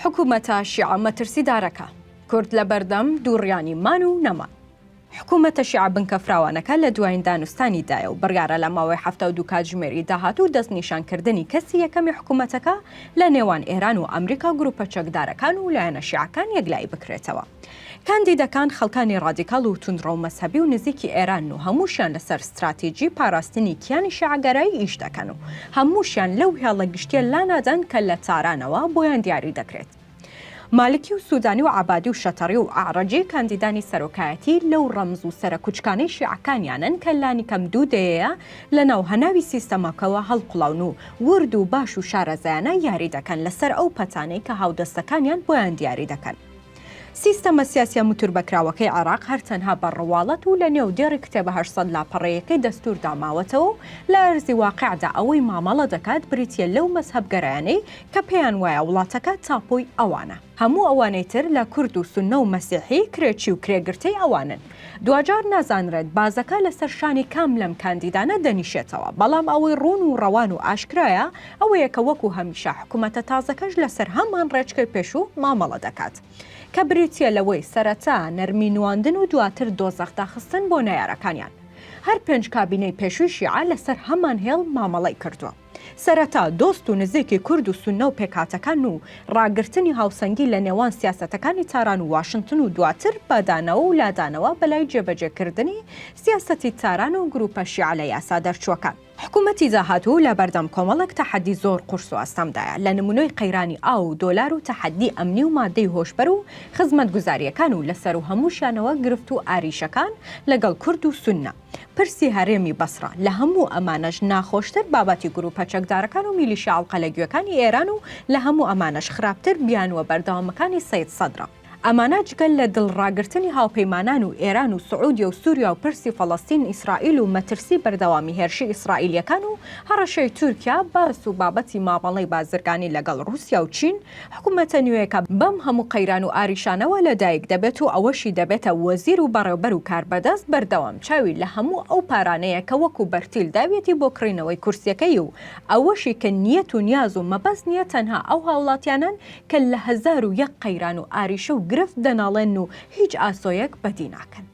حکوومەتە شیعە مەترسیدارەکە کورد لە بەردەم دووڕیانی مان و نەمان. حکوومەتە شیعە بنکەفراوانەکە لە دوایین دانوستانیدایە و بڕیارە لە ماوەی 72 کاتژمێری داهاتوو دەستنیشانکردنی کەسی یەکەمی حکوومەتەکە لە نێوان ئێران و ئەمریکا گروپە چەکدارەکان و لایەنە شیعەکان یەکلایی بکرێتەوە. کاندیدەکان خەڵکانی ڕادیکاڵ و توندڕە و مەسەبی و نزیکی ئێران و هەمووشیان لەسەر استراتیجی پاراستنی کیانی شیعەگەرایی ئیش دەکەن و هەمووشیان لەو هێڵە گشتیە لانادەن کە لە تارانەوە بۆیان دیاری دەکرێت. مالکی و سوودانی و عبادی و شەتەڕی و ئاڕەجی کاندیدانی سەرۆکایەتی لەو ڕەمز و سەرکوچکانەی شیعەکانیانن کە لانی کەم دوو دەیەیە لە ناو هەناوی سیستەمەکەوە هەڵقوڵاون و ورد و باش و شارەزایانە یاری دەکەن لەسەر ئەو پەتانەی کە هاودەستەکانیان بۆیان دیاری دەکەن. سیستەمە سیاسیە متوربەکراوەکەی عێراق هەرتەنها بەڕەواڵەت و لە نێو دێڕی کتێبە 800 لاپەڕەیەکەی دەستووردا ماوەتەوە لە ئەرزی واقعدا ئەوەی مامەڵە دەکات بریتیە لەو مەزهەبگەرایانەی کە پێیان وایە وڵاتەکە تاپۆی ئەوانە. هەموو ئەوانەی تر لە کورد و سوننە و مەسیحی کرێکی و کرێگرتەی ئەوانن. دوجار نازانرێت بازەکە لەسەر شانی کام لەم کاندیدانە دەنیشێتەوە، بەڵام ئەوەی ڕوون و ڕەوان و ئاشکرایە ئەوەیە کە وەکو هەمیشە حکوومەتە تازەکەش لەسەر هەمان ڕێچکەی پێشوو مامەڵە دەکات کە بریتیە لەوەی سەرەتا نەرمی نواندن و دواتر دۆزەخ داخستن بۆ نایارەکانیان. هەر 5 کابینەی پێشووی شیعە لەسەر هەمان هێڵ مامەڵەی کردووە. سەرەتا دۆست و نزیکی کورد و سوننە و پێکاتەکان و ڕاگررتنی هاوسەنگی لە نێوان سیاسەتەکانی تاران و واشنگتن و دواتر بەدانەوە و لادانەوە بەلای جێبەجێکردنی سیاسەتی تاران و گروپە شیعە لە یاسا دەرچووەکان. حکوومەتی داهاتوو لە بەردەم کۆمەڵێک تەحەدی زۆر قورس و ئەستەمدایە لە نمونۆی قەیرانی ئاو و دۆلار و تەحەدی ئەمنی و مادەی هۆشبەر و خزمەتگوزاریەکان و لەسەر و هەمووشیانەوە گرفت و ئاریشەکان لەگەڵ کورد و سوننە. پرسی هەرێمی بەسرا لە هەموو ئەمانەش ناخۆشتر بابەتی گروپە چەکدارەکان و میلیشیا ئەڵقەلەگوێکانی ئێران و لە هەموو ئەمانەش خراپتر بیانوە بەردەوامەکانی سەید سەدرە. ئەمانە جگەل لە دڵڕاگرتنی هاوپەیمانان و ئێران و سعودی و سووریا و پرسی فەڵەستین ئیسرائیل و مەترسی بەردەوامی هێرشی ئیسرائیلیەکان و هەڕەشەی تورکیا باس و بابەتی مامەڵەی بازرگانی لەگەڵ رووسیا و چین حکوومەتە نوێیەکە بەم هەموو قەیران و ئاریشانەوە لەدایک دەبێت و ئەوەشی دەبێتە وەزیر و بەڕێوەبەر و کاربەدەست بەردەوام چاوی لە هەموو ئەو پارانەیە کە وەکو بەرتیل داوێتی بۆ کڕینەوەی کورسیەکەی و ئەوەشی کە نیەت و نیاز و مەبەست نیە تەنها ئەو هاوڵاتیانن کە لە 1001 قەیران و ئاریشە و گرفت دەناڵێن و هیچ ئاسۆیەک بەدی ناکەن.